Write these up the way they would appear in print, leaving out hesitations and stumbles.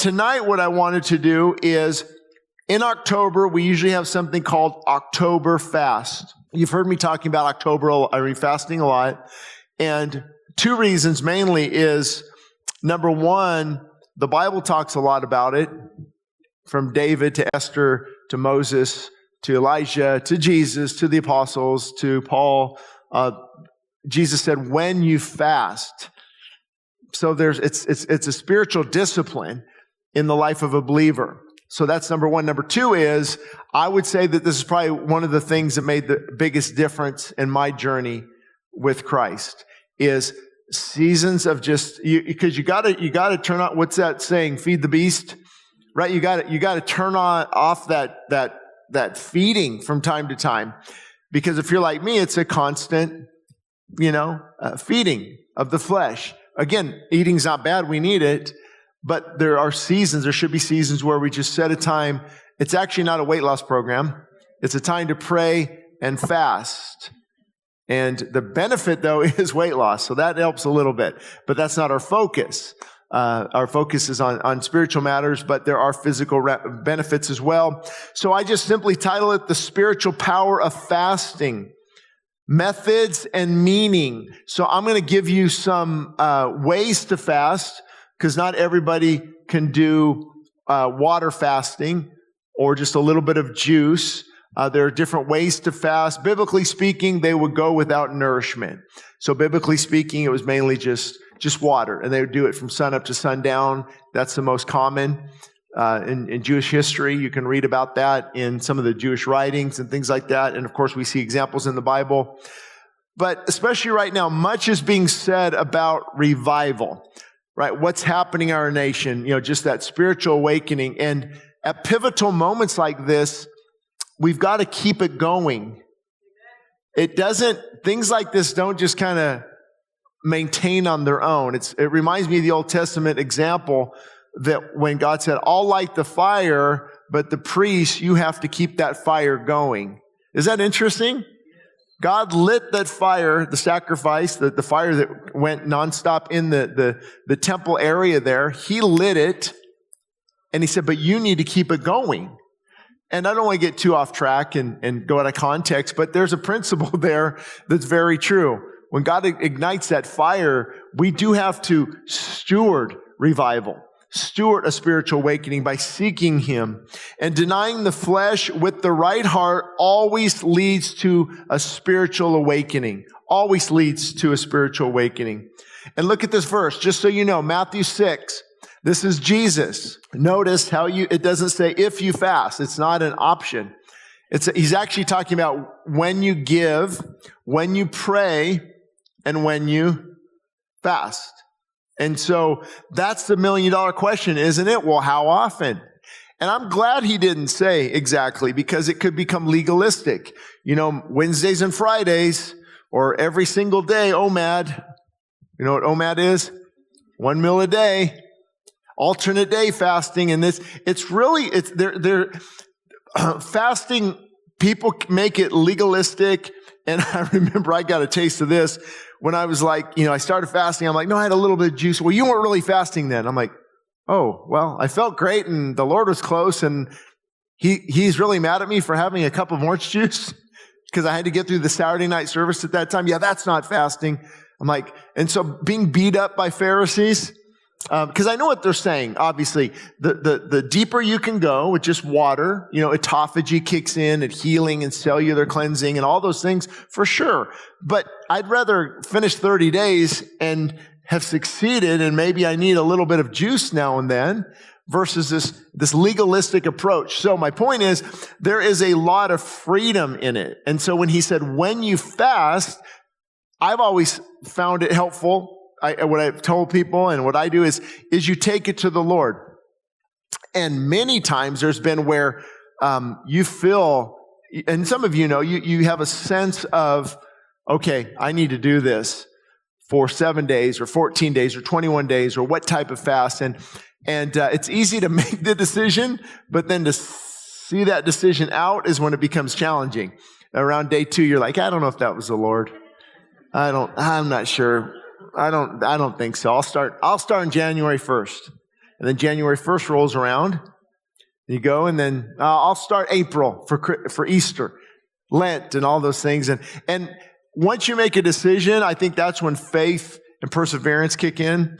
tonight what I wanted to do is, in October, we usually have something called October Fast. You've heard me talking about fasting a lot. And two reasons mainly is, number one, the Bible talks a lot about it, from David to Esther to Moses to Elijah to Jesus to the apostles to Paul. Jesus said, when you fast. So it's a spiritual discipline in the life of a believer. So that's number one. Number two is, I would say that this is probably one of the things that made the biggest difference in my journey with Christ, is seasons of because you gotta turn on, what's that saying? Feed the beast, right? You gotta turn off that feeding from time to time. Because if you're like me, it's a constant, feeding of the flesh. Again, eating's not bad. We need it. But there should be seasons where we just set a time. It's actually not a weight loss program. It's a time to pray and fast. And the benefit, though, is weight loss. So that helps a little bit. But that's not our focus. Our focus is on spiritual matters, but there are physical benefits as well. So I just simply title it The Spiritual Power of Fasting, Methods and Meaning. So I'm going to give you some ways to fast, because not everybody can do water fasting or just a little bit of juice. There are different ways to fast. Biblically speaking, they would go without nourishment. So biblically speaking, it was mainly just water, and they would do it from sun up to sundown. That's the most common in Jewish history. You can read about that in some of the Jewish writings and things like that. And of course, we see examples in the Bible. But especially right now, much is being said about revival. Right? What's happening in our nation, just that spiritual awakening. And at pivotal moments like this, we've got to keep it going. Things like this don't just kind of maintain on their own. It reminds me of the Old Testament example that when God said, I'll light the fire, but the priest, you have to keep that fire going. Is that interesting? God lit that fire, the sacrifice, the fire that went nonstop in the temple area there. He lit it, and he said, but you need to keep it going. And I don't want to get too off track and go out of context, but there's a principle there that's very true. When God ignites that fire, we do have to steward revival, steward a spiritual awakening by seeking Him. And denying the flesh with the right heart always leads to a spiritual awakening. Always leads to a spiritual awakening. And look at this verse, just so you know, Matthew 6. This is Jesus. Notice how it doesn't say if you fast. It's not an option. He's actually talking about when you give, when you pray, and when you fast. And so that's the $1 million question, isn't it? Well, how often? And I'm glad he didn't say exactly, because it could become legalistic. Wednesdays and Fridays, or every single day, OMAD. You know what OMAD is? 1 meal a day. Alternate day fasting. And they're fasting, people make it legalistic. And I remember I got a taste of this when I was like, I started fasting. I'm like, no, I had a little bit of juice. Well, you weren't really fasting then. I'm like, oh, well, I felt great and the Lord was close, and he's really mad at me for having a cup of orange juice because I had to get through the Saturday night service at that time. Yeah, that's not fasting. I'm like, and so being beat up by Pharisees, because I know what they're saying. Obviously, the deeper you can go with just water, autophagy kicks in and healing and cellular cleansing and all those things for sure. But I'd rather finish 30 days and have succeeded, and maybe I need a little bit of juice now and then, versus this legalistic approach. So my point is, there is a lot of freedom in it. And so when he said, when you fast, I've always found it helpful. What I've told people and what I do is you take it to the Lord. And many times there's been where you feel, and some of you have a sense of, okay, I need to do this for 7 days or 14 days or 21 days or what type of fast. And it's easy to make the decision, but then to see that decision out is when it becomes challenging. Around day 2, you're like, I don't know if that was the Lord. I'm not sure. I don't think so. I'll start on January 1st. And then January 1st rolls around. You go, and then I'll start April for Easter, Lent, and all those things. And once you make a decision, I think that's when faith and perseverance kick in,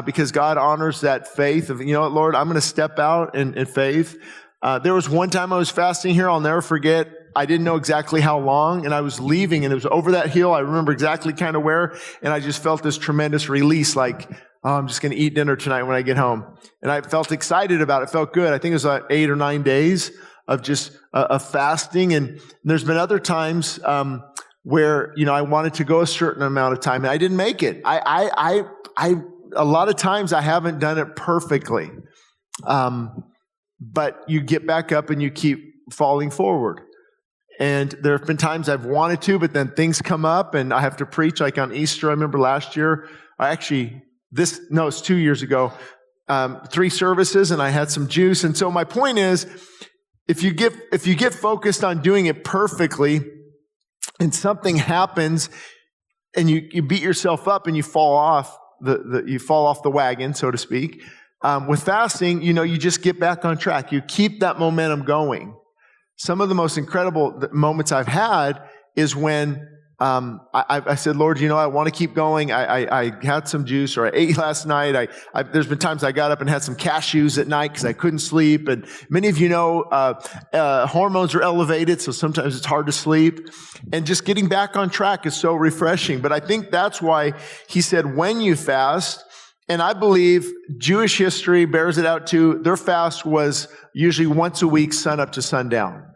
because God honors that faith of, you know what, Lord, I'm going to step out in faith. There was one time I was fasting here, I'll never forget. I didn't know exactly how long, and I was leaving, and it was over that hill. I remember exactly kind of where, and I just felt this tremendous release, like, oh, I'm just going to eat dinner tonight when I get home. And I felt excited about it. It felt good. I think it was like 8 or 9 days of just of fasting. And there's been other times where, you know, I wanted to go a certain amount of time, and I didn't make it. I a lot of times I haven't done it perfectly. But you get back up and you keep falling forward. And there have been times I've wanted to, but then things come up and I have to preach, like on Easter. I remember last year, it's 2 years ago, 3 services, and I had some juice. And so my point is, if you get focused on doing it perfectly, and something happens, and you beat yourself up and you fall off the wagon, so to speak. With fasting, you know, you just get back on track. You keep that momentum going. Some of the most incredible moments I've had is when I said, Lord, you know, I want to keep going. I had some juice, or I ate last night. There's been times I got up and had some cashews at night because I couldn't sleep. And many of you know, hormones are elevated, so sometimes it's hard to sleep. And just getting back on track is so refreshing. But I think that's why he said, when you fast, and I believe Jewish history bears it out too. Their fast was usually once a week, sun up to sundown.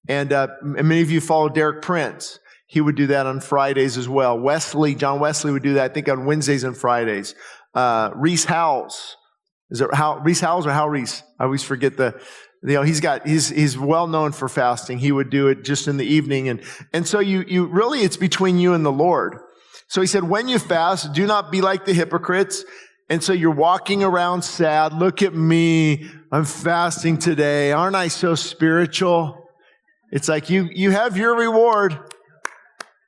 And many of you follow Derek Prince. He would do that on Fridays as well. John Wesley would do that, I think, on Wednesdays and Fridays. Reese Howells. Is it Reese Howells or Hal Reese? I always forget he's well known for fasting. He would do it just in the evening. And so you really, it's between you and the Lord. So he said, when you fast, do not be like the hypocrites. And so you're walking around sad. Look at me. I'm fasting today. Aren't I so spiritual? It's like you have your reward.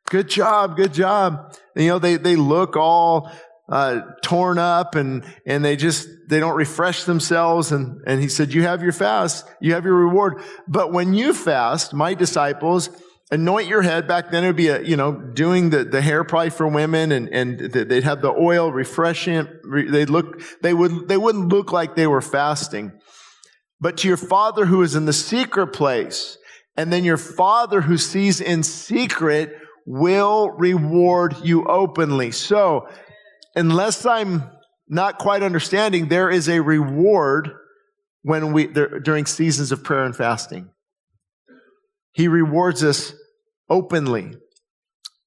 Good job. Good job. And, you know, they look all torn up and they don't refresh themselves. And he said, you have your fast. You have your reward. But when you fast, my disciples, anoint your head. Back then it would be doing the hair probably for women, and they'd have the oil refreshing. They wouldn't look like they were fasting. But to your Father who is in the secret place, and then your Father who sees in secret will reward you openly. So, unless I'm not quite understanding, there is a reward during seasons of prayer and fasting. He rewards us openly.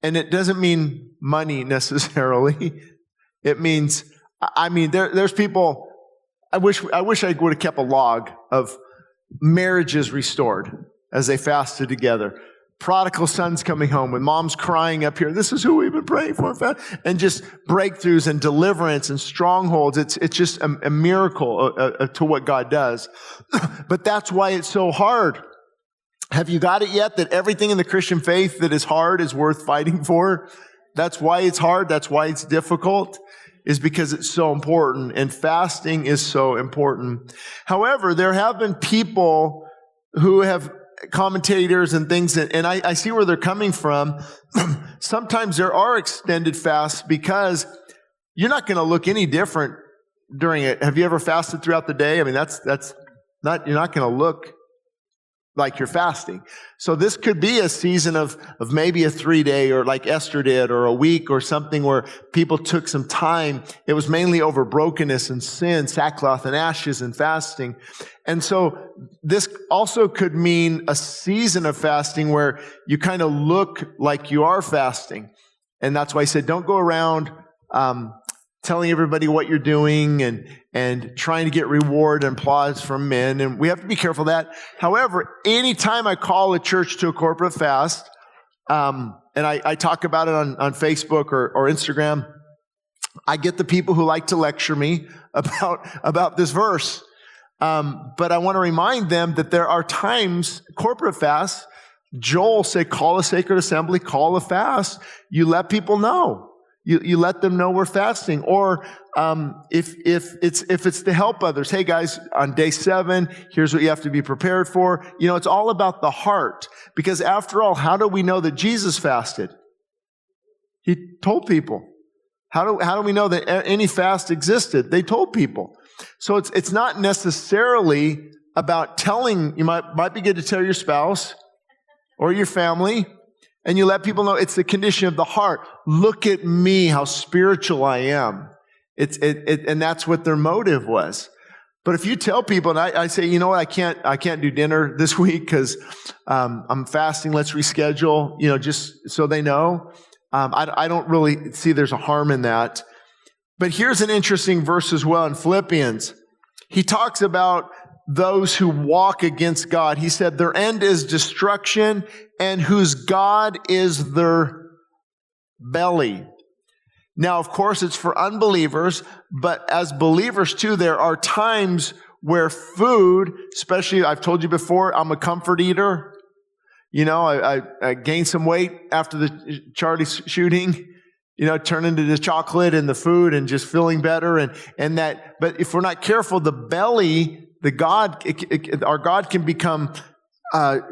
And it doesn't mean money necessarily. It means, there's people, I wish I would have kept a log of marriages restored as they fasted together. Prodigal sons coming home with moms crying up here, this is who we've been praying for. And just breakthroughs and deliverance and strongholds. It's just a miracle to what God does. But that's why it's so hard. Have you got it yet that everything in the Christian faith that is hard is worth fighting for? That's why it's hard. That's why it's difficult, is because it's so important. And fasting is so important. However, there have been people who have commentators and things, and I see where they're coming from. Sometimes there are extended fasts because you're not going to look any different during it. Have you ever fasted throughout the day? I mean, that's not, you're not going to look like you're fasting. So this could be a season of maybe a 3-day, or like Esther did, or a week or something, where people took some time. It was mainly over brokenness and sin, sackcloth and ashes and fasting. And so this also could mean a season of fasting where you kind of look like you are fasting. And that's why I said, don't go around telling everybody what you're doing and trying to get reward and applause from men. And we have to be careful of that. However, anytime I call a church to a corporate fast, and I talk about it on Facebook or Instagram, I get the people who like to lecture me about this verse. But I want to remind them that there are times, corporate fasts, Joel said, call a sacred assembly, call a fast. You let people know. You let them know we're fasting. Or if it's to help others, hey guys, on day 7, here's what you have to be prepared for. It's all about the heart. Because after all, how do we know that Jesus fasted? He told people. How do we know that any fast existed? They told people. So it's not necessarily about telling. You might be good to tell your spouse or your family, and you let people know it's the condition of the heart. Look at me, how spiritual I am. And that's what their motive was. But if you tell people, and I say, you know what, I can't do dinner this week because I'm fasting. Let's reschedule. Just so they know. I don't really see there's a harm in that. But here's an interesting verse as well in Philippians. He talks about those who walk against God. He said their end is destruction and whose God is their belly. Now, of course, it's for unbelievers, but as believers too, there are times where food, especially, I've told you before, I'm a comfort eater. I gained some weight after the Charlie shooting, turn into the chocolate and the food and just feeling better and that. But if we're not careful, the belly, our God can become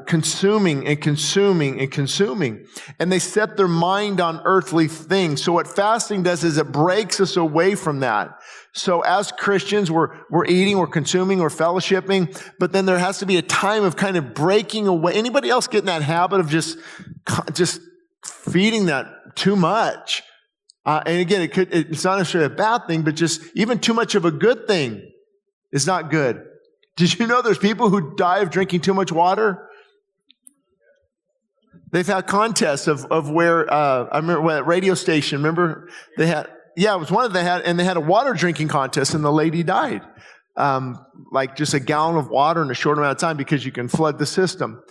consuming and consuming and consuming. And they set their mind on earthly things. So what fasting does is it breaks us away from that. So as Christians, we're eating, we're consuming, we're fellowshipping, but then there has to be a time of kind of breaking away. Anybody else get in that habit of just feeding that too much? And again, it's not necessarily a bad thing, but just even too much of a good thing is not good. Did you know there's people who die of drinking too much water? They've had contests of where, I remember at a radio station, remember they had, it was one of they had a water drinking contest and the lady died. Like just a gallon of water in a short amount of time because you can flood the system.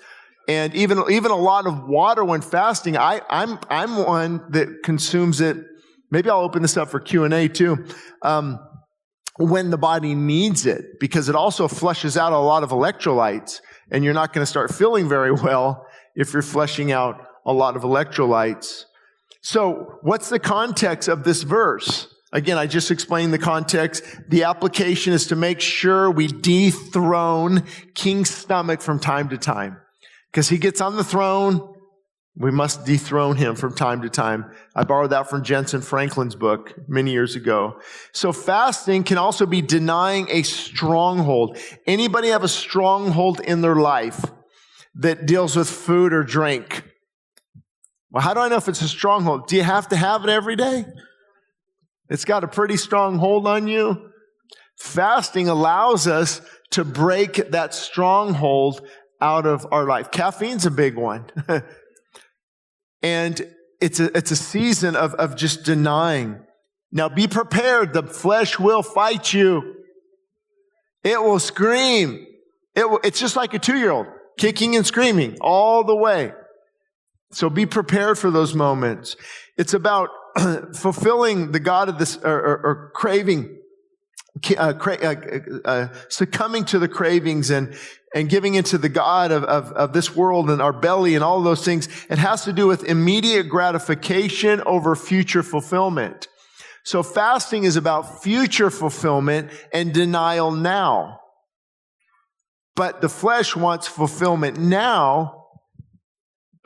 And even a lot of water when fasting, I'm one that consumes it. Maybe I'll open this up for Q&A too. When the body needs it, because it also flushes out a lot of electrolytes, and you're not going to start feeling very well if you're flushing out a lot of electrolytes. So what's the context of this verse? Again, I just explained the context. The application is to make sure we dethrone King's stomach from time to time. Because he gets on the throne, we must dethrone him from time to time. I borrowed that from Jensen Franklin's book many years ago. So fasting can also be denying a stronghold. Anybody have a stronghold in their life that deals with food or drink? Well, how do I know if it's a stronghold? Do you have to have it every day? It's got a pretty strong hold on you. Fasting allows us to break that stronghold out of our life. Caffeine's a big one. And it's a season of just denying. Now be prepared. The flesh will fight you. It will scream. It's just like a 2-year-old kicking and screaming all the way. So be prepared for those moments. It's about fulfilling the God of this, or craving, succumbing to the cravings and giving into the God of this world and our belly and all those things. It has to do with immediate gratification over future fulfillment. So fasting is about future fulfillment and denial now. But the flesh wants fulfillment now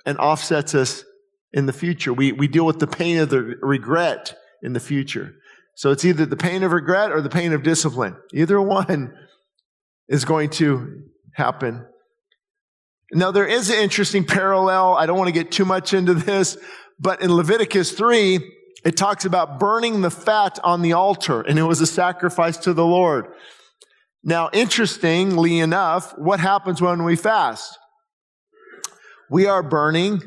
and offsets us in the future. We deal with the pain of the regret in the future. So it's either the pain of regret or the pain of discipline. Either one is going to happen. Now, there is an interesting parallel. I don't want to get too much into this, but in Leviticus 3, it talks about burning the fat on the altar, and it was a sacrifice to the Lord. Now, interestingly enough, what happens when we fast? We are burning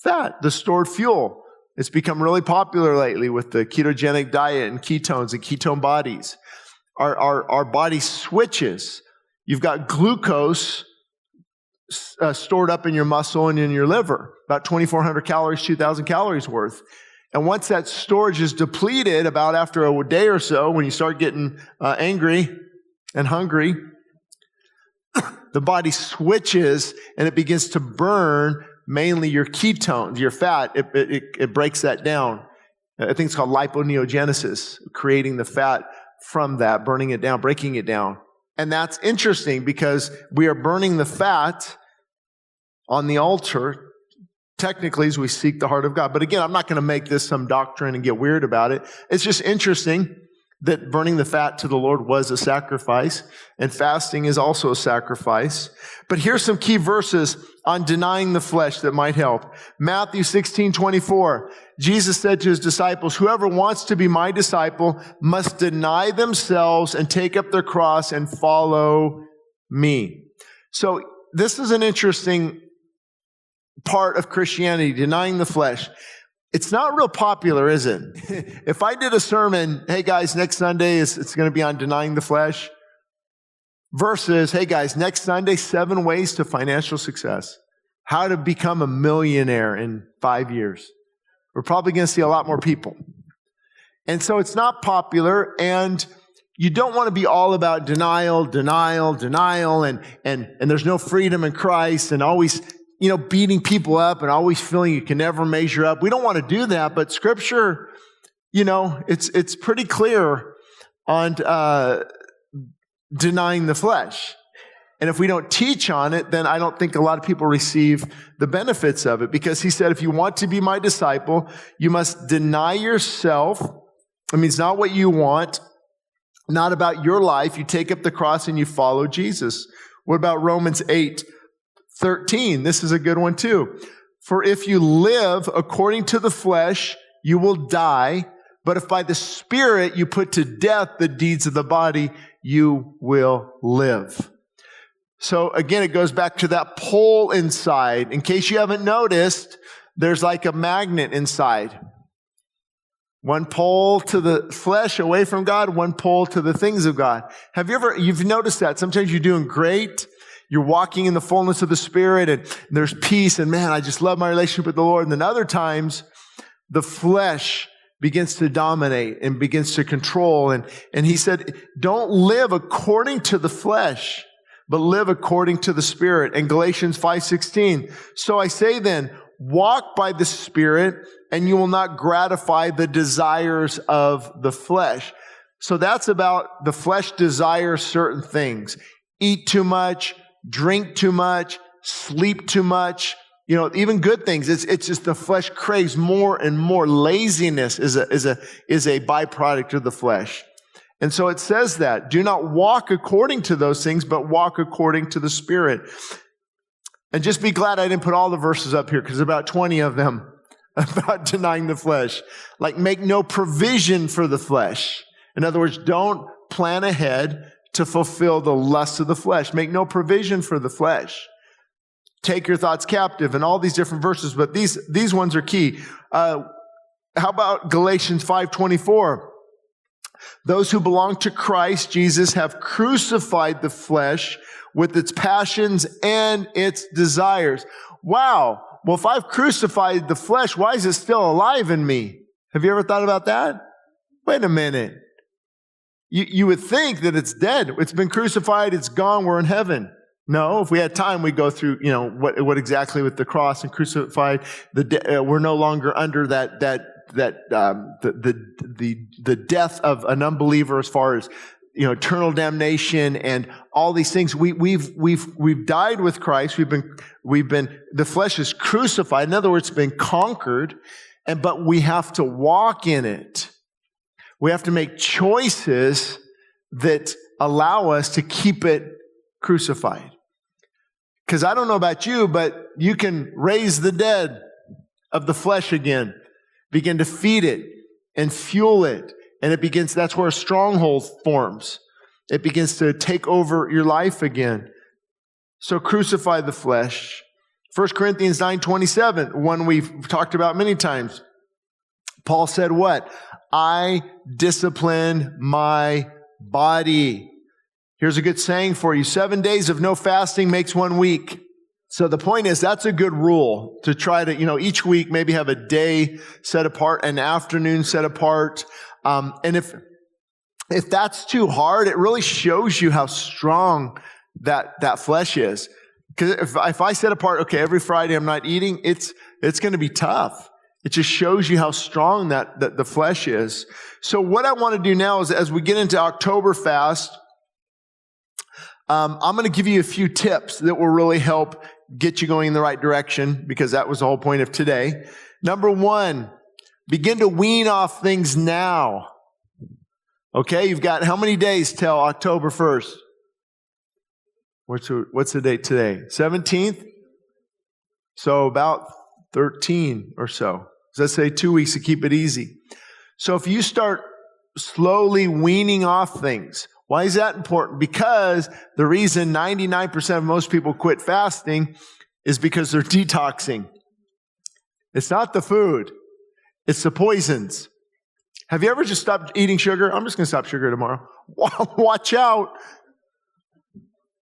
fat, the stored fuel. It's become really popular lately with the ketogenic diet and ketones and ketone bodies. Our body switches. You've got glucose stored up in your muscle and in your liver, about 2,400 calories, 2,000 calories worth. And once that storage is depleted, about after a day or so, when you start getting angry and hungry, the body switches and it begins to burn mainly your ketones, your fat. It breaks that down I think it's called liponeogenesis, creating the fat from that, burning it down, breaking it down. And that's interesting because we are burning the fat on the altar, technically, as we seek the heart of God. But again, I'm not going to make this some doctrine and get weird about it. It's just interesting that burning the fat to the Lord was a sacrifice, and fasting is also a sacrifice. But here's some key verses on denying the flesh that might help. Matthew 16:24. Jesus said to his disciples, "Whoever wants to be my disciple must deny themselves and take up their cross and follow me." So this is an interesting part of Christianity, denying the flesh. It's not real popular, is it? If I did a sermon, hey guys, next Sunday it's going to be on denying the flesh, versus, hey guys, next Sunday, 7 ways to financial success. How to become a millionaire in 5 years. We're probably going to see a lot more people. And so it's not popular, and you don't want to be all about denial, and there's no freedom in Christ, and always beating people up and always feeling you can never measure up. We don't want to do that, but Scripture, it's pretty clear on denying the flesh. And if we don't teach on it, then I don't think a lot of people receive the benefits of it, because he said, if you want to be my disciple, you must deny yourself. I mean, it's not what you want, not about your life. You take up the cross and you follow Jesus. What about Romans 8:13? This is a good one too. For if you live according to the flesh, you will die. But if by the Spirit you put to death the deeds of the body, you will live. So again, it goes back to that pole inside. In case you haven't noticed, there's like a magnet inside. One pole to the flesh away from God, one pole to the things of God. You've noticed that? Sometimes you're doing great. You're walking in the fullness of the Spirit, and there's peace, and man, I just love my relationship with the Lord. And then other times, the flesh begins to dominate and begins to control. And he said, don't live according to the flesh, but live according to the Spirit. And Galatians 5:16. So I say then, walk by the Spirit, and you will not gratify the desires of the flesh. So that's about the flesh desires certain things. Eat too much, drink too much, sleep too much, even good things. It's just the flesh craves more and more. Laziness is a byproduct of the flesh. And so it says that, do not walk according to those things, but walk according to the Spirit. And just be glad I didn't put all the verses up here, because about 20 of them about denying the flesh. Like, make no provision for the flesh. In other words, don't plan ahead to fulfill the lusts of the flesh. Make no provision for the flesh. Take your thoughts captive, and all these different verses, but these ones are key. How about Galatians 5:24? Those who belong to Christ Jesus have crucified the flesh with its passions and its desires. Wow. Well, if I've crucified the flesh, why is it still alive in me? Have you ever thought about that? Wait a minute. You would think that it's dead. It's been crucified. It's gone. We're in heaven. No, if we had time, we'd go through, what exactly with the cross and crucified. We're no longer under the death of an unbeliever as far as, eternal damnation and all these things. We've died with Christ. The flesh is crucified. In other words, it's been conquered, but we have to walk in it. We have to make choices that allow us to keep it crucified. Because I don't know about you, but you can raise the dead of the flesh again, begin to feed it and fuel it. And that's where a stronghold forms. It begins to take over your life again. So crucify the flesh. 1 Corinthians 9:27, one we've talked about many times. Paul said what? I discipline my body. Here's a good saying for you. 7 days of no fasting makes 1 week. So the point is, that's a good rule to try to, each week maybe have a day set apart, an afternoon set apart. And if that's too hard, it really shows you how strong that flesh is. Because if I set apart, okay, every Friday I'm not eating, it's going to be tough. It just shows you how strong that the flesh is. So what I want to do now is, as we get into October fast, I'm going to give you a few tips that will really help get you going in the right direction, because that was the whole point of today. Number one, begin to wean off things now. Okay, you've got how many days till October 1st? What's the date today? 17th? So about 13 or so. Let's say 2 weeks to keep it easy. So if you start slowly weaning off things, why is that important? Because the reason 99% of most people quit fasting is because they're detoxing. It's not the food. It's the poisons. Have you ever just stopped eating sugar? I'm just going to stop sugar tomorrow. Watch out.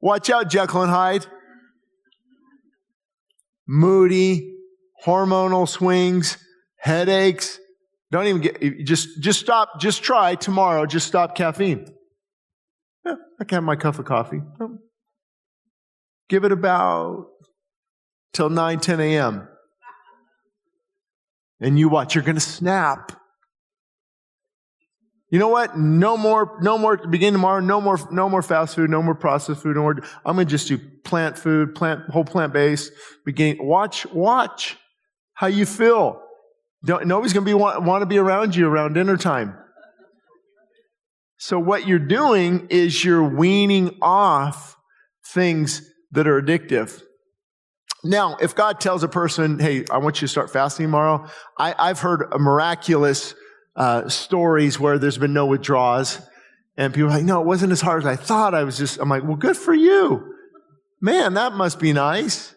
Watch out, Jekyll and Hyde. Moody, hormonal swings, headaches. Don't even just stop. Just try tomorrow. Just stop caffeine. Yeah, I can have my cup of coffee. Give it about till 9, 10 a.m. And you watch. You're going to snap. You know what? No more, begin tomorrow, no more fast food, no more processed food, I'm going to just do plant food, whole plant-based. Watch how you feel. Nobody's going to want to be around you around dinner time. So what you're doing is you're weaning off things that are addictive. Now, if God tells a person, hey, I want you to start fasting tomorrow, I've heard a miraculous stories where there's been no withdrawals, and people are like, no, it wasn't as hard as I thought. I'm like, well, good for you. Man, that must be nice.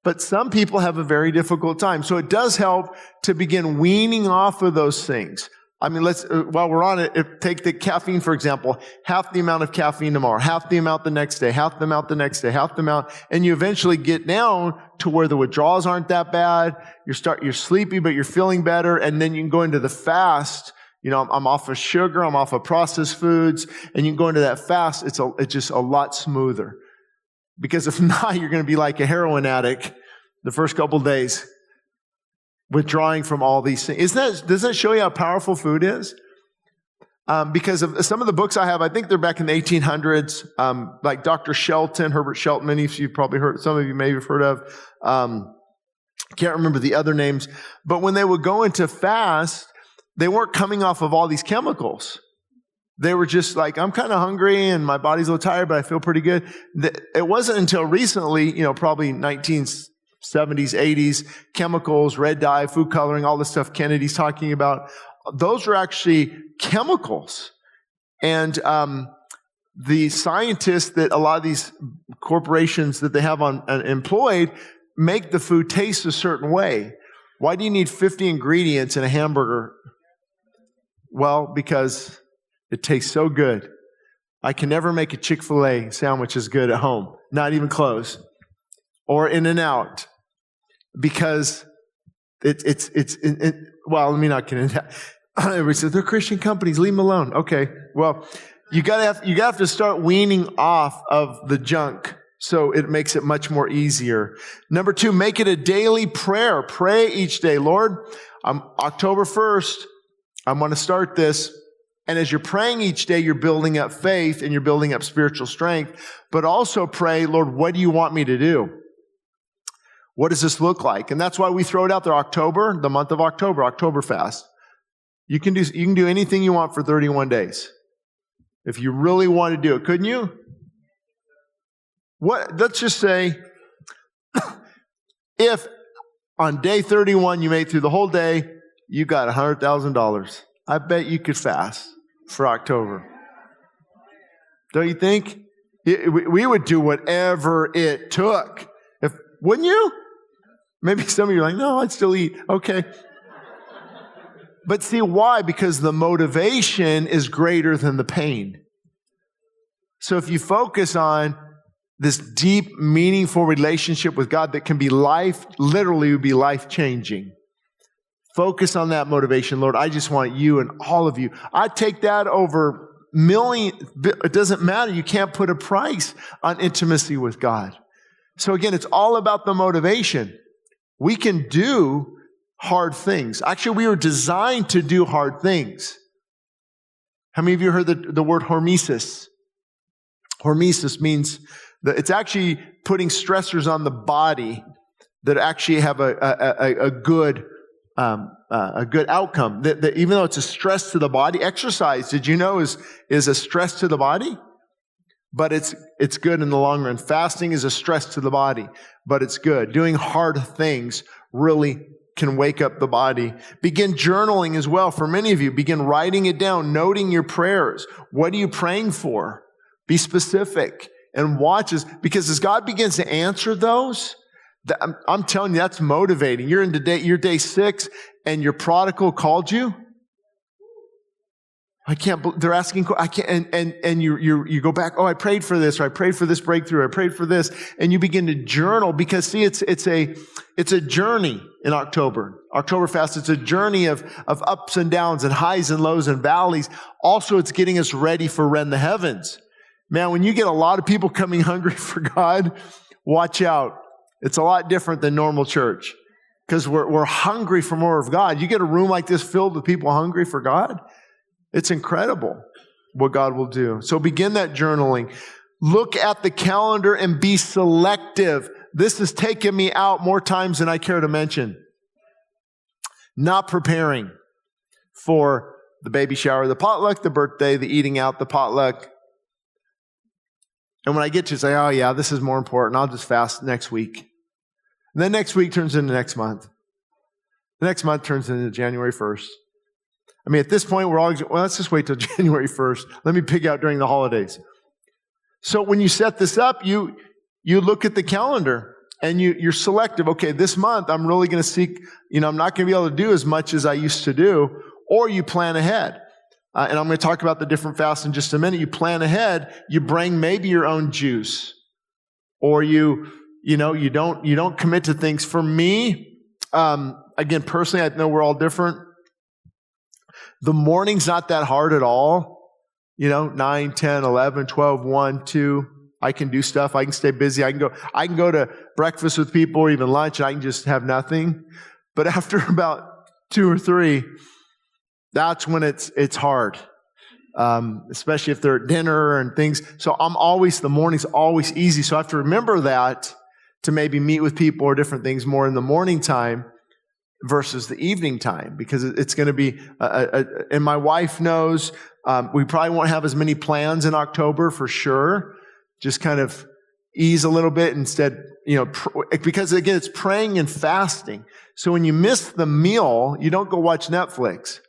But some people have a very difficult time. So it does help to begin weaning off of those things. I mean, while we're on it, take the caffeine, for example, half the amount of caffeine tomorrow, half the amount the next day, half the amount the next day, half the amount, and you eventually get down to where the withdrawals aren't that bad. You're sleepy, but you're feeling better, and then you can go into the fast. You know, I'm off of sugar, I'm off of processed foods, and you can go into that fast. It's just a lot smoother. Because if not, you're going to be like a heroin addict the first couple of days, withdrawing from all these things. Does that show you how powerful food is? Because of some of the books I have, I think they're back in the 1800s, like Dr. Shelton, Herbert Shelton, many of you probably heard, some of you may have heard of. Can't remember the other names. But when they would go into fast, they weren't coming off of all these chemicals. They were just like, I'm kind of hungry and my body's a little tired, but I feel pretty good. It wasn't until recently, probably 1970s, 80s, chemicals, red dye, food coloring, all the stuff Kennedy's talking about. Those were actually chemicals. And the scientists that a lot of these corporations that they have employed make the food taste a certain way. Why do you need 50 ingredients in a hamburger? Well, because it tastes so good. I can never make a Chick-fil-A sandwich as good at home. Not even close. Or In-N-Out. Because well, let me not get into that. Everybody says, they're Christian companies, leave them alone. Okay, well, you gotta have to start weaning off of the junk so it makes it much more easier. Number 2, make it a daily prayer. Pray each day. Lord, October 1st, I'm going to start this. And as you're praying each day, you're building up faith and you're building up spiritual strength. But also pray, Lord, what do you want me to do? What does this look like? And that's why we throw it out there, October, the month of October, October fast. You can do anything you want for 31 days. If you really want to do it, couldn't you? Let's just say, if on day 31 you made it through the whole day, you got $100,000. I bet you could fast for October. Don't you think? We would do whatever it took. Wouldn't you? Maybe some of you are like, no, I'd still eat. Okay. But see why? Because the motivation is greater than the pain. So if you focus on this deep, meaningful relationship with God that can be literally would be life-changing. Focus on that motivation. Lord, I just want you and all of you. I take that over it doesn't matter. You can't put a price on intimacy with God. So again, it's all about the motivation. We can do hard things. Actually, we were designed to do hard things. How many of you heard the word hormesis? Hormesis means that it's actually putting stressors on the body that actually have a good outcome. That even though it's a stress to the body, exercise, did you know, is a stress to the body? But it's good in the long run. Fasting is a stress to the body, but it's good. Doing hard things really can wake up the body. Begin journaling as well. For many of you, begin writing it down, noting your prayers. What are you praying for? Be specific and watch us, because as God begins to answer those, I'm telling you, that's motivating. You're into your day 6 and your prodigal called you. I can't believe they're asking, I can't, and you go back, oh, I prayed for this, or I prayed for this breakthrough, I prayed for this, and you begin to journal, because see, it's a journey in October. Oktoberfest, it's a journey of ups and downs and highs and lows and valleys. Also, it's getting us ready for Rend the Heavens. Man, when you get a lot of people coming hungry for God, watch out. It's a lot different than normal church, because we're hungry for more of God. You get a room like this filled with people hungry for God, it's incredible what God will do. So begin that journaling. Look at the calendar and be selective. This has taken me out more times than I care to mention. Not preparing for the baby shower, the potluck, the birthday, the eating out, the potluck. And when I get to say, oh yeah, this is more important, I'll just fast next week. And then next week turns into next month. The next month turns into January 1st. I mean, at this point, we're all, well, let's just wait till January 1st. Let me pig out during the holidays. So when you set this up, you look at the calendar and you're selective. Okay, this month, I'm really going to seek, I'm not going to be able to do as much as I used to do, or you plan ahead. And I'm going to talk about the different fasts in just a minute. You plan ahead, you bring maybe your own juice, or you don't commit to things. For me, again, personally, I know we're all different. The morning's not that hard at all. 9, 10, 11, 12, 1, 2. I can do stuff. I can stay busy. I can go to breakfast with people or even lunch, and I can just have nothing. But after about 2 or 3, that's when it's hard. Especially if they're at dinner and things. So the morning's always easy. So I have to remember that to maybe meet with people or different things more in the morning time versus the evening time, because it's going to be, and my wife knows, we probably won't have as many plans in October for sure. Just kind of ease a little bit instead, because again, it's praying and fasting. So when you miss the meal, you don't go watch Netflix.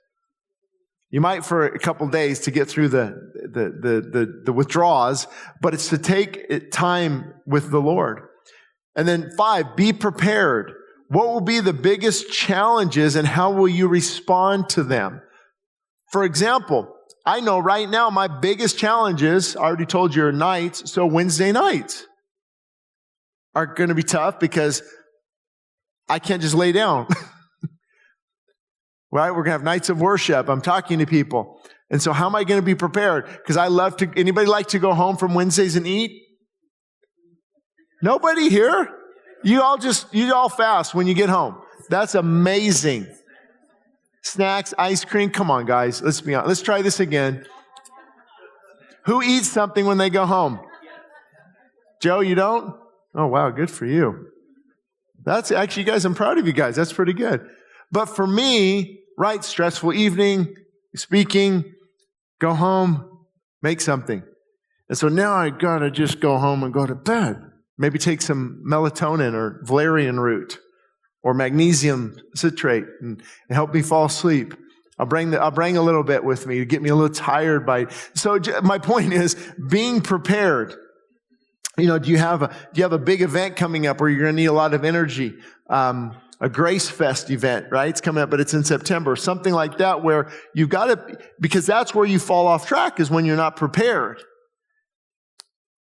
You might for a couple days to get through the withdrawals, but it's to take time with the Lord. And then 5, be prepared. What will be the biggest challenges and how will you respond to them? For example, I know right now my biggest challenges, I already told you, are nights. So Wednesday nights are going to be tough because I can't just lay down. Right? We're going to have nights of worship. I'm talking to people. And so how am I going to be prepared? Because anybody like to go home from Wednesdays and eat? Nobody here? You all fast when you get home. That's amazing. Snacks, ice cream. Come on, guys. Let's be honest. Let's try this again. Who eats something when they go home? Joe, you don't? Oh, wow. Good for you. That's actually, guys, I'm proud of you guys. That's pretty good. But for me, right, stressful evening, speaking, go home, make something. And so now I got to just go home and go to bed. Maybe take some melatonin or valerian root or magnesium citrate and help me fall asleep. I'll bring a little bit with me to get me a little tired So my point is being prepared. Do you have a big event coming up where you're going to need a lot of energy? A Grace Fest event, right? It's coming up, but it's in September. Something like that where you've got to, because that's where you fall off track, is when you're not prepared.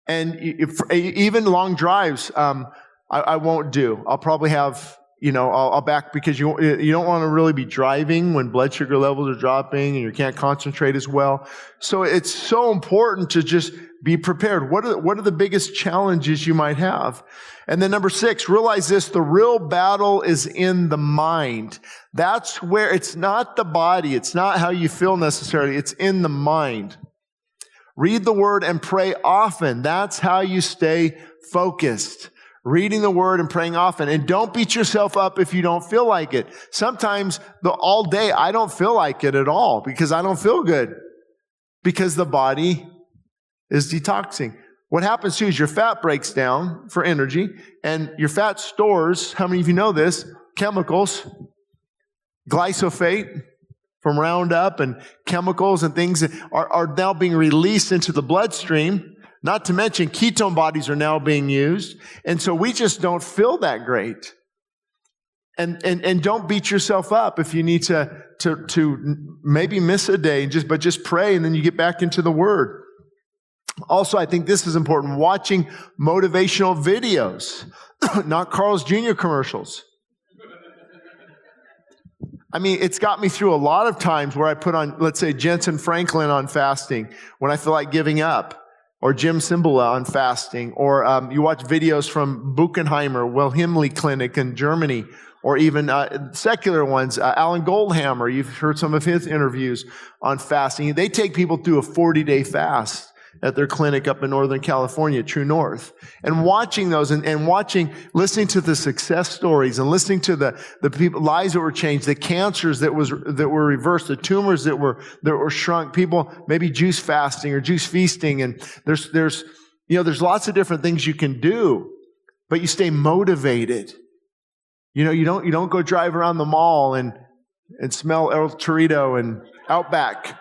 And even long drives, I won't do. I'll probably have, I'll back because you don't want to really be driving when blood sugar levels are dropping and you can't concentrate as well. So it's so important to just be prepared. What are the biggest challenges you might have? And then number 6, realize this, the real battle is in the mind. That's where it's not the body. It's not how you feel necessarily. It's in the mind. Read the word and pray often. That's how you stay focused. Reading the word and praying often. And don't beat yourself up if you don't feel like it. Sometimes all day I don't feel like it at all because I don't feel good. Because the body is detoxing. What happens too is your fat breaks down for energy and your fat stores, how many of you know this, chemicals, glyphosate from Roundup and chemicals and things that are now being released into the bloodstream. Not to mention ketone bodies are now being used. And so we just don't feel that great. And don't beat yourself up if you need to maybe miss a day, but just pray and then you get back into the word. Also, I think this is important, watching motivational videos, not Carl's Jr. commercials. I mean, it's got me through a lot of times where I put on, let's say, Jensen Franklin on fasting when I feel like giving up. Or Jim Cymbala on fasting, or you watch videos from Buchenheimer, Wilhelmli Clinic in Germany, or even secular ones. Alan Goldhammer, you've heard some of his interviews on fasting. They take people through a 40-day fast at their clinic up in Northern California, True North. And watching those and listening to the success stories and listening to the people, lives that were changed, the cancers that were reversed, the tumors that were shrunk, people maybe juice fasting or juice feasting. And there's lots of different things you can do, but you stay motivated. You don't go drive around the mall and smell El Torito and Outback.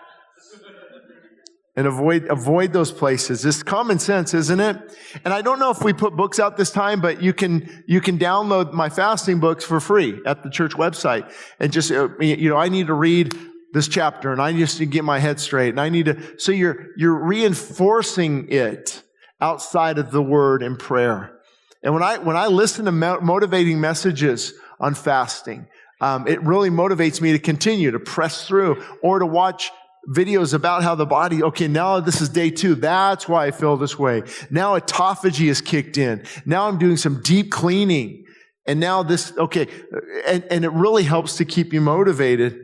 And avoid those places. It's common sense, isn't it? And I don't know if we put books out this time, but you can download my fasting books for free at the church website. And just, I need to read this chapter and I just need to get my head straight. And so you're reinforcing it outside of the word and prayer. And when I listen to motivating messages on fasting, it really motivates me to continue to press through or to watch videos about how the body, okay, now this is day 2. That's why I feel this way. Now autophagy is kicked in. Now I'm doing some deep cleaning. And now this, okay. And it really helps to keep you motivated.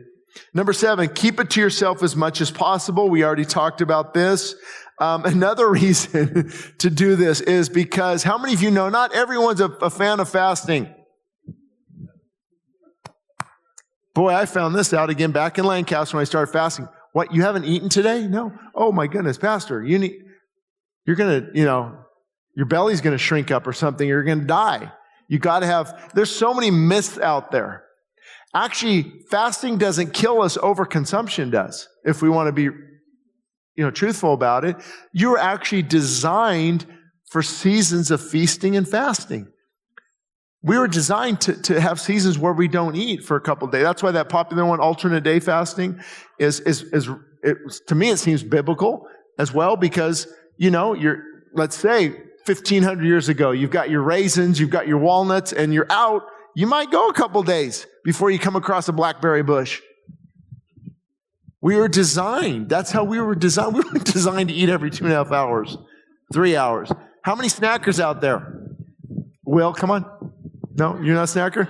Number 7, keep it to yourself as much as possible. We already talked about this. Another reason to do this is because how many of you know not everyone's a fan of fasting? Boy, I found this out again back in Lancaster when I started fasting. What, you haven't eaten today? No. Oh my goodness, Pastor, your belly's going to shrink up or something. You're going to die. You got to have, there's so many myths out there. Actually, fasting doesn't kill us, overconsumption does. If we want to be, truthful about it, you're actually designed for seasons of feasting and fasting. We were designed to have seasons where we don't eat for a couple of days. That's why that popular one, alternate day fasting, is to me, it seems biblical as well because, let's say 1,500 years ago, you've got your raisins, you've got your walnuts, and you're out. You might go a couple days before you come across a blackberry bush. We were designed. That's how we were designed. We were designed to eat every 2.5 hours, 3 hours. How many snackers out there? Will, come on. No, you're not a snacker?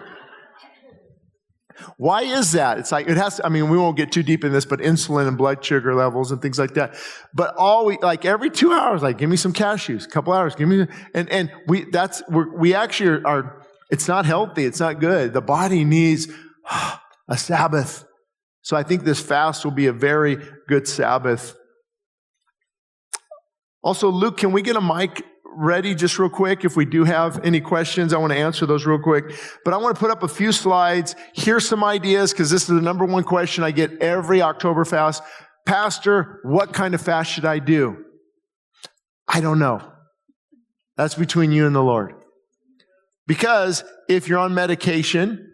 Why is that? It's like, we won't get too deep in this, but insulin and blood sugar levels and things like that. But every 2 hours, give me some cashews, a couple hours, we actually are, it's not healthy, it's not good. The body needs a Sabbath. So I think this fast will be a very good Sabbath. Also, Luke, can we get a mic ready just real quick? If we do have any questions, I want to answer those real quick. But I want to put up a few slides. Here's some ideas, because this is the number one question I get every October fast. Pastor, what kind of fast should I do? I don't know. That's between you and the Lord. Because if you're on medication,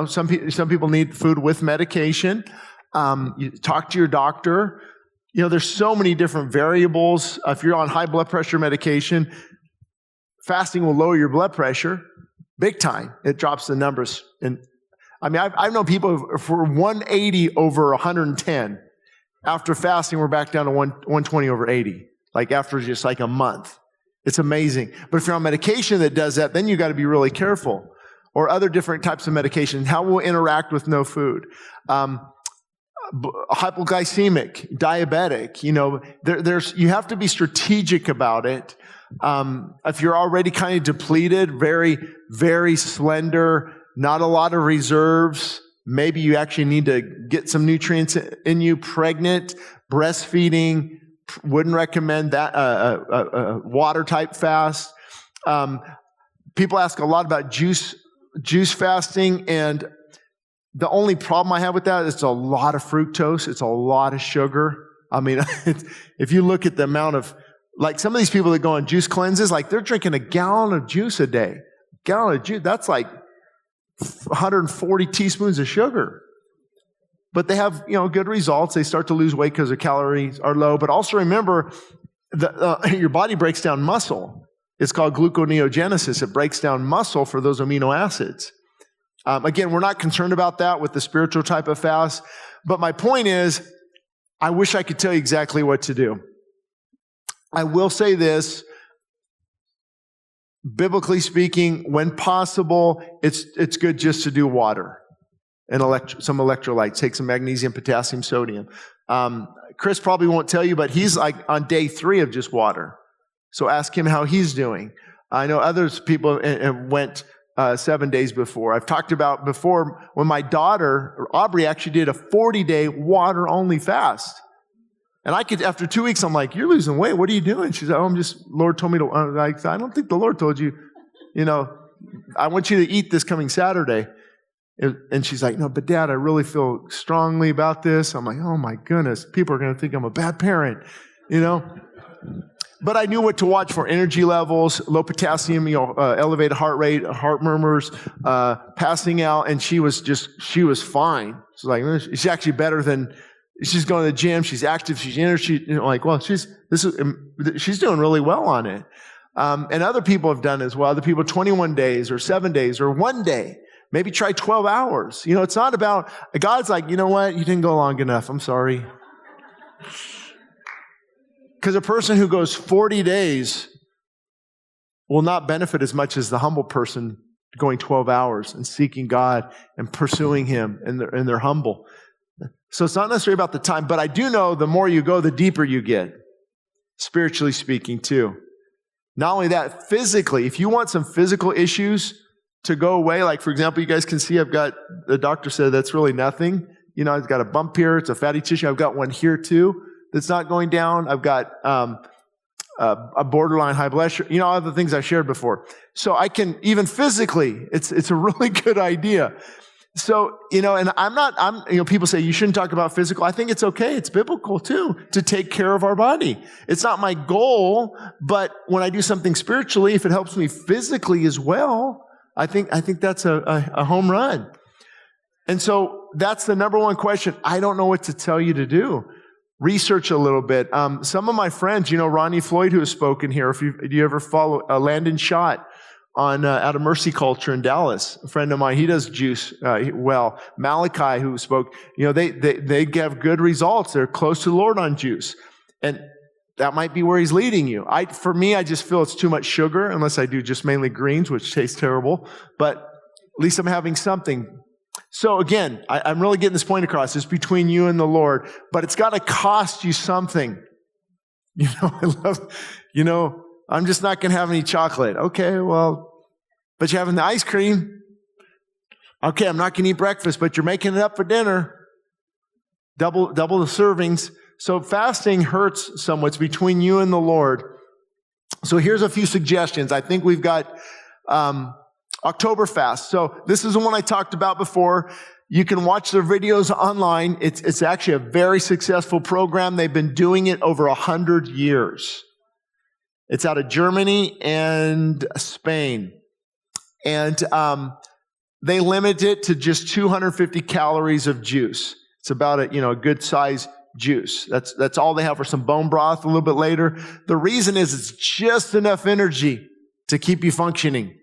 some people need food with medication. You talk to your doctor. There's so many different variables. If you're on high blood pressure medication, fasting will lower your blood pressure. Big time. It drops the numbers. And I mean, I've known people for 180 over 110. After fasting, we're back down to 120 over 80, like after just like a month. It's amazing. But if you're on medication that does that, then you got to be really careful. Or other different types of medication, how we'll interact with no food. Hypoglycemic, diabetic, you have to be strategic about it. If you're already kind of depleted, very, very slender, not a lot of reserves, maybe you actually need to get some nutrients in you. Pregnant, breastfeeding, wouldn't recommend that, water type fast. People ask a lot about juice fasting, and the only problem I have with that is it's a lot of fructose. It's a lot of sugar. I mean, if you look at the amount of, like some of these people that go on juice cleanses, like they're drinking a gallon of juice a day. Gallon of juice, that's like 140 teaspoons of sugar. But they have, good results. They start to lose weight because their calories are low. But also remember, your body breaks down muscle. It's called gluconeogenesis. It breaks down muscle for those amino acids. Again, we're not concerned about that with the spiritual type of fast. But my point is, I wish I could tell you exactly what to do. I will say this, biblically speaking, when possible, it's good just to do water and some electrolytes. Take some magnesium, potassium, sodium. Chris probably won't tell you, but he's like on day 3 of just water. So ask him how he's doing. I know others people went 7 days before. I've talked about before when my daughter, Aubrey, actually did a 40-day water-only fast. And after 2 weeks, I'm like, you're losing weight. What are you doing? She's like, Lord told me to. I'm like, I don't think the Lord told you, I want you to eat this coming Saturday. And she's like, no, but Dad, I really feel strongly about this. I'm like, oh my goodness, people are going to think I'm a bad parent, But I knew what to watch for: energy levels, low potassium, elevated heart rate, heart murmurs, passing out. And she was fine. She's like, she's actually better than. She's going to the gym. She's active. She's energy. Well, she's doing really well on it. And other people have done as well. Other people, 21 days or 7 days or 1 day. Maybe try 12 hours. It's not about, God's like, you know what? You didn't go long enough. I'm sorry. Because a person who goes 40 days will not benefit as much as the humble person going 12 hours and seeking God and pursuing Him, and they're humble. So it's not necessarily about the time, but I do know the more you go, the deeper you get, spiritually speaking too. Not only that, physically, if you want some physical issues to go away, like for example, you guys can see the doctor said that's really nothing. I've got a bump here. It's a fatty tissue. I've got one here too that's not going down. I've got a borderline high blood sugar, all the things I shared before. So I can, even physically, it's a really good idea. So, and people say you shouldn't talk about physical. I think it's okay. It's biblical too, to take care of our body. It's not my goal, but when I do something spiritually, if it helps me physically as well, I think that's a home run. And so that's the number one question. I don't know what to tell you to do. Research a little bit. Some of my friends, Ronnie Floyd, who has spoken here, do you ever follow Landon Schott on out of Mercy Culture in Dallas, a friend of mine, he does juice well. Malachi, who spoke, they have good results. They're close to the Lord on juice. And that might be where He's leading you. For me, I just feel it's too much sugar, unless I do just mainly greens, which taste terrible. But at least I'm having something. So again, I'm really getting this point across. It's between you and the Lord, but it's got to cost you something. I'm just not going to have any chocolate. Okay, well, but you're having the ice cream. Okay, I'm not going to eat breakfast, but you're making it up for dinner. Double the servings. So fasting hurts somewhat. It's between you and the Lord. So here's a few suggestions. I think we've got October fast. So this is the one I talked about before. You can watch their videos online. It's actually a very successful program. They've been doing it over 100 years. It's out of Germany and Spain. And they limit it to just 250 calories of juice. It's about a good size juice. That's all they have for some bone broth a little bit later. The reason is it's just enough energy to keep you functioning.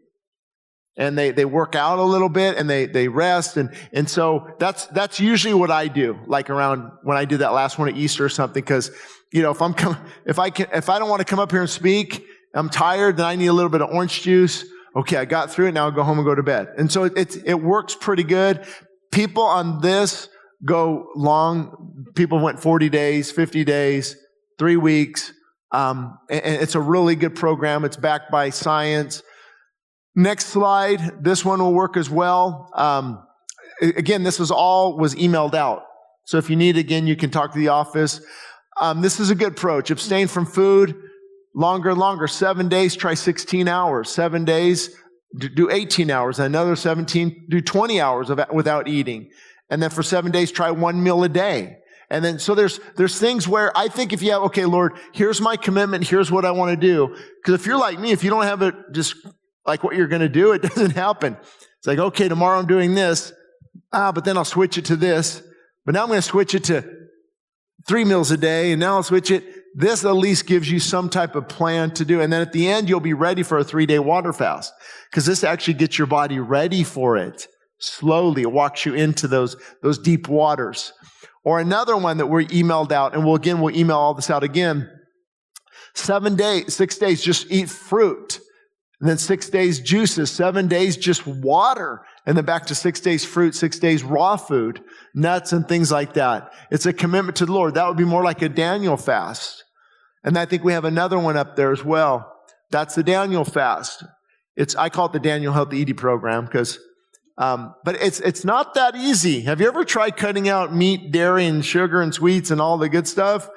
and they work out a little bit and they rest. And so that's usually what I do, like around when I did that last one at Easter or something. Cause, if I don't want to come up here and speak, I'm tired, then I need a little bit of orange juice. Okay, I got through it. Now I'll go home and go to bed. And so it works pretty good. People on this go long. People went 40 days, 50 days, 3 weeks. And it's a really good program. It's backed by science. Next slide. This one will work as well. Again, this was emailed out. So if you need, again, you can talk to the office. This is a good approach. Abstain from food. Longer. 7 days, try 16 hours. 7 days, do 18 hours. Another 17, do 20 hours without eating. And then for 7 days, try 1 meal a day. And then, so there's things where I think if you have, okay, Lord, here's my commitment, here's what I want to do. Because if you're like me, if you don't have it just like what you're going to do, it doesn't happen. It's like, okay, tomorrow I'm doing this. But then I'll switch it to this. But now I'm going to switch it to 3 meals a day. And now I'll switch it. This at least gives you some type of plan to do. And then at the end, you'll be ready for a 3-day water fast. Because this actually gets your body ready for it. Slowly, it walks you into those deep waters. Or another one that we're emailed out, and we'll email all this out again. 6 days, just eat fruit. And then 6 days, juices. 7 days, just water. And then back to 6 days, fruit. 6 days, raw food, nuts and things like that. It's a commitment to the Lord. That would be more like a Daniel fast. And I think we have another one up there as well. That's the Daniel fast. I call it the Daniel Healthy Eating Program because, but it's not that easy. Have you ever tried cutting out meat, dairy, and sugar and sweets and all the good stuff?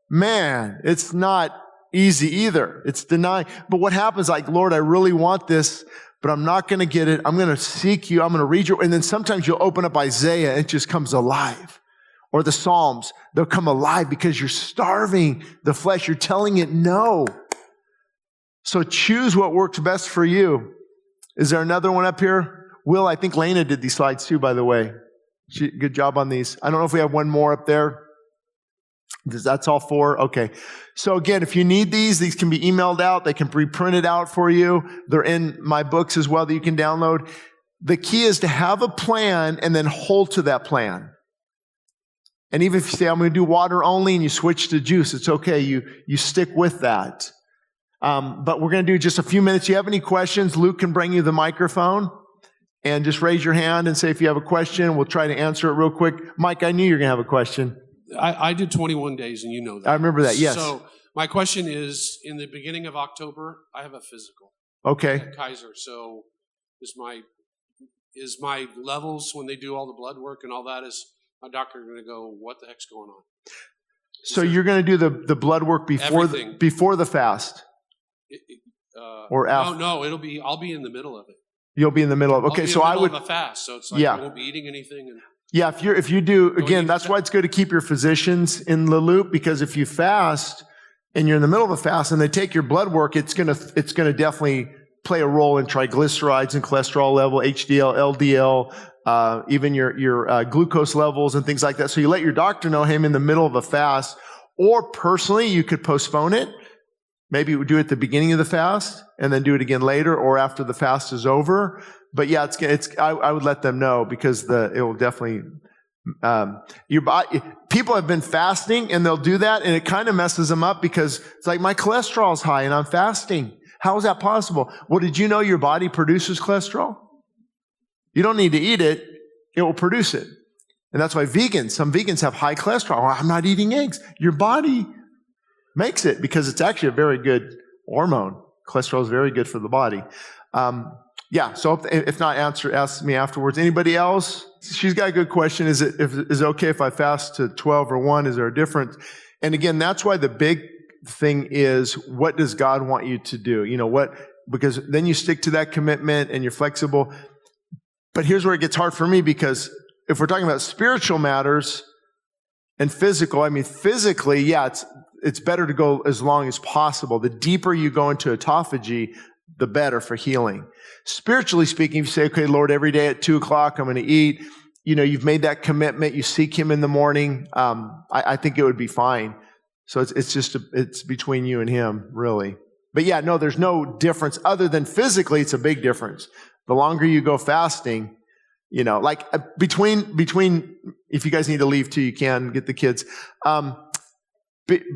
Man, it's not easy either. It's denying. But what happens, like, Lord, I really want this, but I'm not going to get it. I'm going to seek you. I'm going to read and then sometimes you'll open up Isaiah and it just comes alive. Or the Psalms, they'll come alive because you're starving the flesh. You're telling it no. So choose what works best for you. Is there another one up here? Will, I think Leona did these slides too, by the way. Good job on these. I don't know if we have one more up there. That's all 4? Okay. So again, if you need these can be emailed out. They can be printed out for you. They're in my books as well that you can download. The key is to have a plan and then hold to that plan. And even if you say, I'm going to do water only, and you switch to juice, it's okay. You stick with that. But we're going to do just a few minutes. You have any questions? Luke can bring you the microphone. And just raise your hand and say if you have a question. We'll try to answer it real quick. Mike, I knew you were going to have a question. I did 21 days, and you know that. I remember that, yes. So my question is, in the beginning of October, I have a physical. Okay. At Kaiser. So is my levels, when they do all the blood work and all that, is my doctor going to go, what the heck's going on? So you're going to do the blood work before the fast? Or after? No, I'll be in the middle of it. You'll be in the middle of, okay, so I would. Of a fast, so it's like I won't be eating anything. Yeah, if you do, again, that's why it's good to keep your physicians in the loop, because if you fast and you're in the middle of a fast and they take your blood work, it's gonna definitely play a role in triglycerides and cholesterol level, HDL, LDL, even your glucose levels and things like that. So you let your doctor know, hey, I'm in the middle of a fast, or personally, you could postpone it. Maybe we do it at the beginning of the fast and then do it again later or after the fast is over. But yeah, I would let them know because it will definitely, your body, people have been fasting and they'll do that and it kind of messes them up because it's like my cholesterol is high and I'm fasting. How is that possible? Well, did you know your body produces cholesterol? You don't need to eat it. It will produce it. And that's why some vegans have high cholesterol. Well, I'm not eating eggs. Your body makes it because it's actually a very good hormone. Cholesterol is very good for the body. So if not, ask me afterwards. Anybody else? She's got a good question. Is it okay if I fast to 12 or 1? Is there a difference? And again, that's why the big thing is, what does God want you to do? You know what? Because then you stick to that commitment and you're flexible. But here's where it gets hard for me, because if we're talking about spiritual matters and physical, I mean, physically, yeah, it's better to go as long as possible. The deeper you go into autophagy, the better for healing. Spiritually speaking, if you say, okay, Lord, every day at 2:00, I'm going to eat, you've made that commitment, you seek Him in the morning, I think it would be fine. So it's between you and Him, really. But yeah, no, there's no difference other than physically, it's a big difference. The longer you go fasting, like between, if you guys need to leave too, you can get the kids.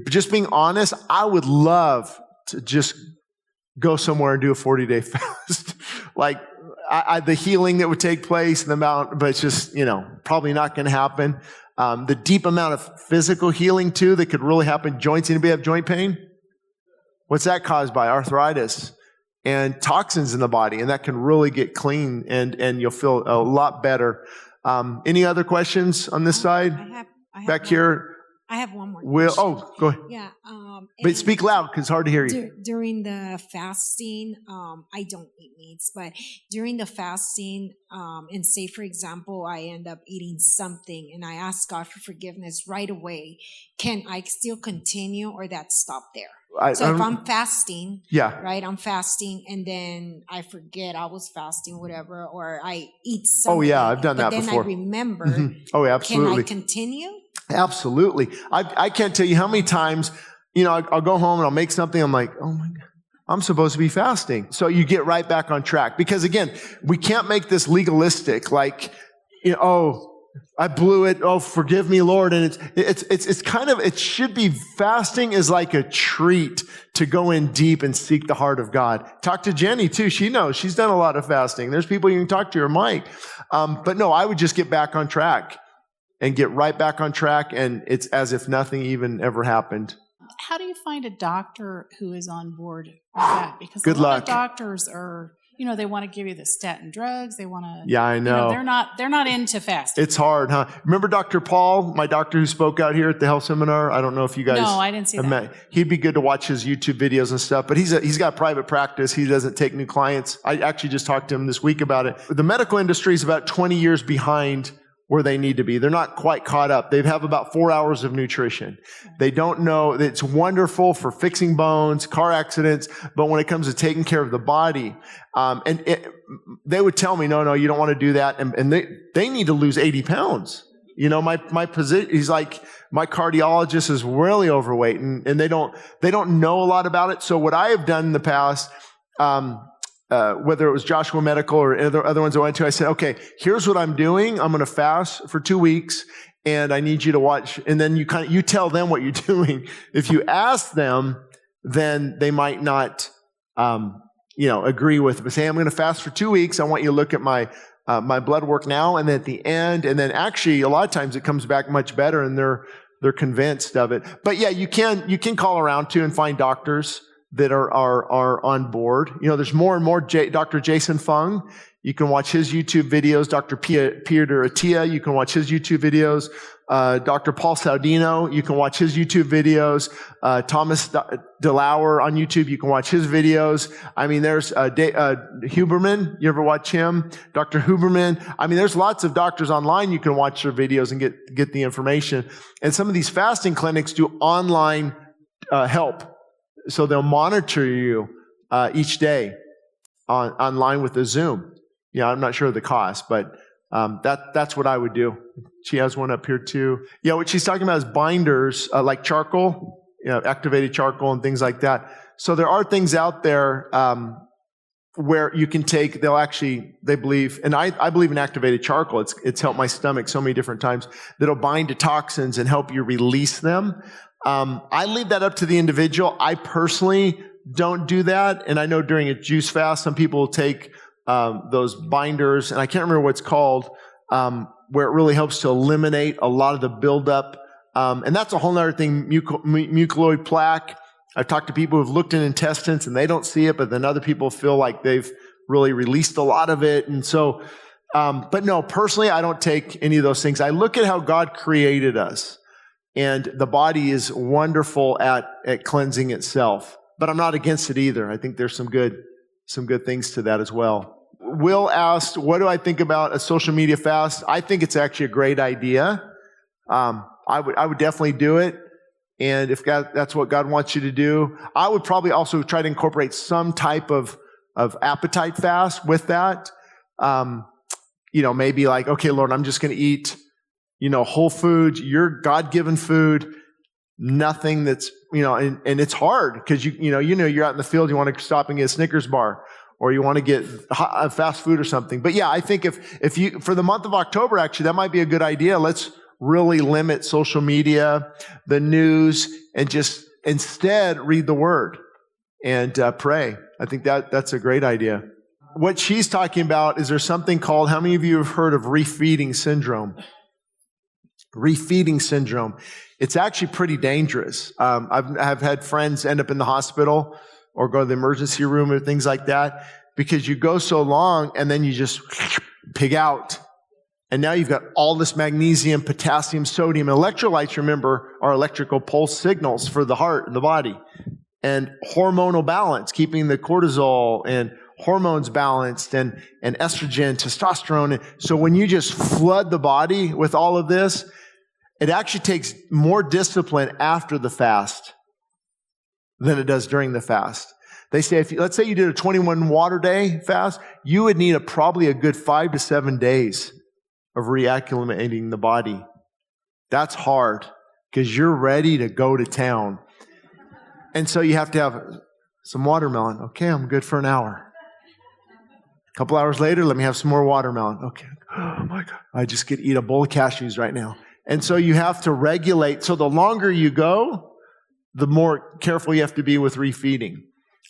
Just being honest, I would love to just go somewhere and do a 40-day fast. Like the healing that would take place, the amount, but it's just, probably not going to happen. The deep amount of physical healing too that could really happen. Joints, anybody have joint pain? What's that caused by? Arthritis and toxins in the body, and that can really get clean, and you'll feel a lot better. Any other questions on this side? I have Back one. here. I have one more. Will, question. go ahead. Yeah. But speak loud because it's hard to hear you. During the fasting, I don't eat meats, but during the fasting, and say, for example, I end up eating something and I ask God for forgiveness right away, can I still continue or that stop there? If I'm fasting, right, I'm fasting and then I forget I was fasting, whatever, or I eat something. Oh, yeah, I've done that before. before. Then I remember. Mm-hmm. Oh, yeah, absolutely. Can I continue? Absolutely. I can't tell you how many times, I'll go home and I'll make something. I'm like, oh my God, I'm supposed to be fasting. So you get right back on track. Because again, we can't make this legalistic. Like, I blew it. Oh, forgive me, Lord. And it's kind of, it should be, fasting is like a treat to go in deep and seek the heart of God. Talk to Jenny too. She knows. She's done a lot of fasting. There's people you can talk to, or Mike. But no, I would just get back on track. And get right back on track, and it's as if nothing even ever happened. How do you find a doctor who is on board with that? Because Good a lot luck. of doctors are, they want to give you the statin drugs. They want to. Yeah, I know. They're not into fasting. It's hard, huh? Remember Dr. Paul, my doctor who spoke out here at the health seminar? I don't know if you guys. No, I didn't see that. Met. He'd be good to watch his YouTube videos and stuff, but he's got private practice. He doesn't take new clients. I actually just talked to him this week about it. The medical industry is about 20 years behind where they need to be. They're not quite caught up. They have about 4 hours of nutrition. They don't know. It's wonderful for fixing bones, car accidents, but when it comes to taking care of the body, they would tell me, no, you don't want to do that. And they need to lose 80 pounds. My position, he's like, my cardiologist is really overweight and they don't know a lot about it. So what I have done in the past, whether it was Joshua Medical or other ones I went to, I said, okay, here's what I'm doing. I'm going to fast for 2 weeks and I need you to watch. And then you tell them what you're doing. If you ask them, then they might not, agree with it. But say, I'm going to fast for 2 weeks. I want you to look at my blood work now and then at the end. And then actually a lot of times it comes back much better and they're convinced of it. But yeah, you can call around too and find doctors that are on board. There's more and more. Dr. Jason Fung, you can watch his YouTube videos. Dr. Peter Attia, you can watch his YouTube videos. Dr. Paul Saudino, you can watch his YouTube videos. Thomas DeLauer on YouTube, you can watch his videos. I mean, there's Huberman. You ever watch him? Dr. Huberman. I mean, there's lots of doctors online you can watch their videos and get the information. And some of these fasting clinics do online help. So they'll monitor you each day online with the Zoom. I'm not sure of the cost, but that's what I would do. She has one up here too. Yeah, what she's talking about is binders like charcoal, activated charcoal and things like that. So there are things out there where you can take. They believe, and I believe in activated charcoal. It's helped my stomach so many different times. That'll bind to toxins and help you release them. I leave that up to the individual. I personally don't do that. And I know during a juice fast, some people will take those binders, and I can't remember what it's called, where it really helps to eliminate a lot of the buildup. And that's a whole other thing, mucoid plaque. I've talked to people who've looked in intestines and they don't see it, but then other people feel like they've really released a lot of it. And so, but no, personally, I don't take any of those things. I look at how God created us. And the body is wonderful at cleansing itself. But I'm not against it either. I think there's some good things to that as well. Will asked, what do I think about a social media fast? I think it's actually a great idea. I would definitely do it. And if that's what God wants you to do, I would probably also try to incorporate some type of appetite fast with that. Maybe like, okay, Lord, I'm just going to eat whole food, your God-given food, nothing that's, and it's hard because you're out in the field, you want to stop and get a Snickers bar, or you want to get fast food or something. But yeah, I think if you, for the month of October, actually, that might be a good idea. Let's really limit social media, the news, and just instead read the Word and pray. I think that's a great idea. What she's talking about is there's something called, how many of you have heard of refeeding syndrome? Refeeding syndrome. It's actually pretty dangerous. I've had friends end up in the hospital or go to the emergency room or things like that because you go so long and then you just pig out. And now you've got all this magnesium, potassium, sodium. Electrolytes, remember, are electrical pulse signals for the heart and the body. And hormonal balance, keeping the cortisol and hormones balanced and estrogen, testosterone. So when you just flood the body with all of this, it actually takes more discipline after the fast than it does during the fast. They say, let's say you did a 21 water day fast, you would need probably a good 5 to 7 days of reacclimating the body. That's hard because you're ready to go to town. And so you have to have some watermelon. Okay, I'm good for an hour. A couple hours later, let me have some more watermelon. Okay. Oh my God. I just could eat a bowl of cashews right now. And so you have to regulate. So the longer you go, the more careful you have to be with refeeding.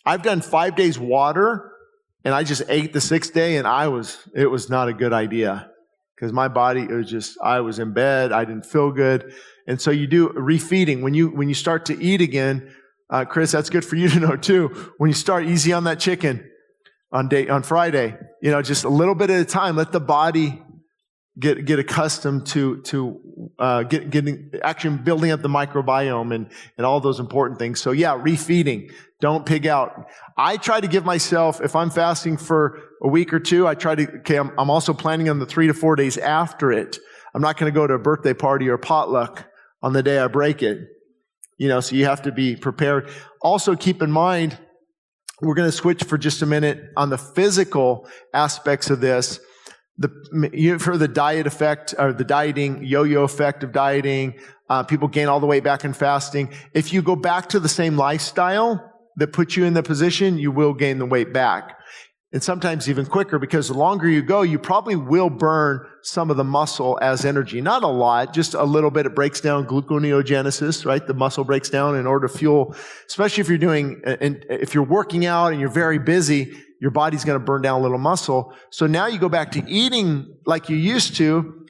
I've done 5 days water, and I just ate the 6th day, and it was not a good idea because my body, I was in bed, I didn't feel good. And so you do refeeding. When you start to eat again, Chris, that's good for you to know too. When you start easy on that chicken on Friday, just a little bit at a time, let the body get accustomed to getting actually building up the microbiome and all those important things. So yeah, refeeding. Don't pig out. I try to give myself, if I'm fasting for a week or two, I'm also planning on the 3 to 4 days after it. I'm not going to go to a birthday party or potluck on the day I break it. So you have to be prepared. Also keep in mind, we're going to switch for just a minute on the physical aspects of this. You've heard the diet effect, or the dieting, yo-yo effect of dieting. People gain all the weight back in fasting. If you go back to the same lifestyle that puts you in the position, you will gain the weight back. And sometimes even quicker, because the longer you go, you probably will burn some of the muscle as energy. Not a lot, just a little bit. It breaks down gluconeogenesis, right? The muscle breaks down in order to fuel, especially if you're working out and you're very busy, your body's going to burn down a little muscle. So now you go back to eating like you used to.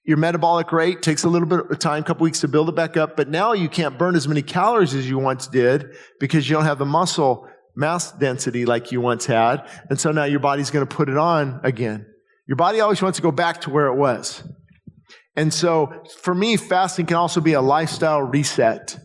Your metabolic rate takes a little bit of time, a couple weeks to build it back up. But now you can't burn as many calories as you once did because you don't have the muscle mass density like you once had. And so now your body's going to put it on again. Your body always wants to go back to where it was. And so for me, fasting can also be a lifestyle reset.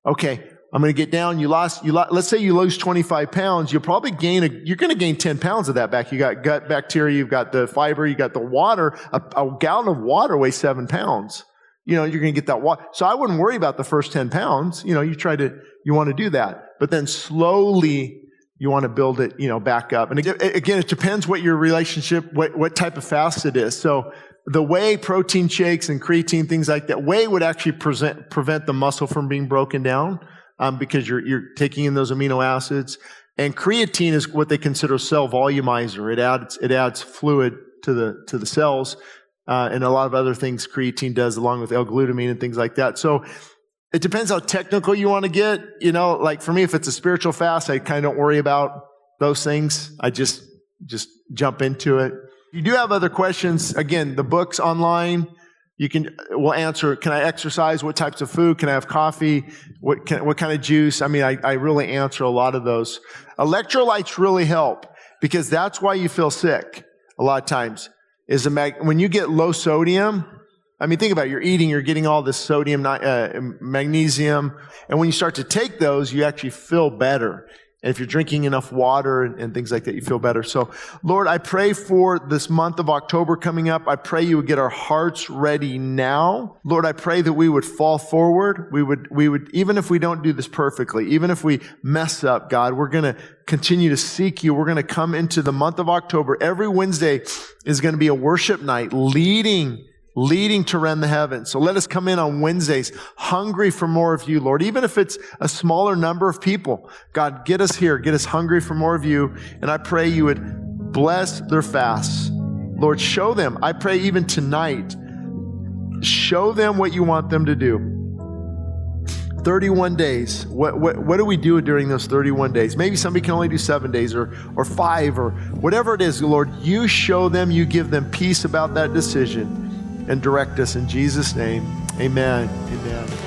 Okay, I'm going to get down. Let's say you lose 25 pounds. You'll probably you're going to gain 10 pounds of that back. You got gut bacteria, you've got the fiber, you got the water. A gallon of water weighs 7 pounds. You're going to get that water. So I wouldn't worry about the first 10 pounds. You want to do that. But then slowly you want to build it, back up. And again, it depends what your relationship, what type of fast it is. So the whey, protein shakes and creatine, things like that, whey would actually prevent the muscle from being broken down, because you're taking in those amino acids. And creatine is what they consider cell volumizer. It adds fluid to the cells, and a lot of other things creatine does, along with L-glutamine and things like that. So it depends how technical you want to get. Like for me, if it's a spiritual fast, I kind of don't worry about those things. I just jump into it. You do have other questions. Again, the book's online. We'll answer, can I exercise? What types of food? Can I have coffee? What kind of juice? I really answer a lot of those. Electrolytes really help because that's why you feel sick a lot of times. When you get low sodium, think about it. You're eating, you're getting all this sodium, magnesium. And when you start to take those, you actually feel better. And if you're drinking enough water and things like that, you feel better. So, Lord, I pray for this month of October coming up. I pray you would get our hearts ready now. Lord, I pray that we would fall forward. We would, even if we don't do this perfectly, even if we mess up, God, we're going to continue to seek you. We're going to come into the month of October. Every Wednesday is going to be a worship night leading leading to rend the heavens. So let us come in on Wednesdays hungry for more of you, Lord. Even if it's a smaller number of people, God, get us here. Get us hungry for more of you. And I pray you would bless their fasts. Lord, show them. I pray even tonight, show them what you want them to do. 31 days. What do we do during those 31 days? Maybe somebody can only do 7 days or 5 or whatever it is. Lord, you show them, you give them peace about that decision and direct us in Jesus' name. Amen. Amen.